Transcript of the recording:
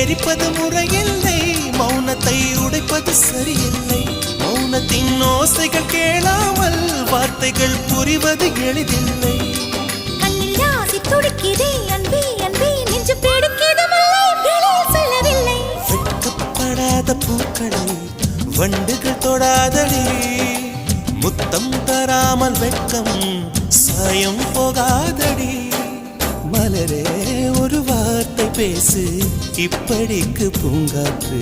எரிப்பது முறையில்லை, மௌனத்தை உடைப்பது சரியில்லை. மௌனத்தின் ஓசைகள் கேளாமல் வார்த்தைகள் புரிவது எளிதில்லை. கண்ணில் ஆசை துடிக்குதே அன்பே அன்பே, நெஞ்சு பிடிக்குது மல்லை வெளியில் சொல்லவில்லை. வெட்கப்படாத பூக்களை வண்டுகள் தொடாதடி, முத்தம் தராமல் வெட்கம் சாயம் போகாதடி. மலரே ஒரு வார்த்தை பேசு, இப்படிக்கு பூங்காற்று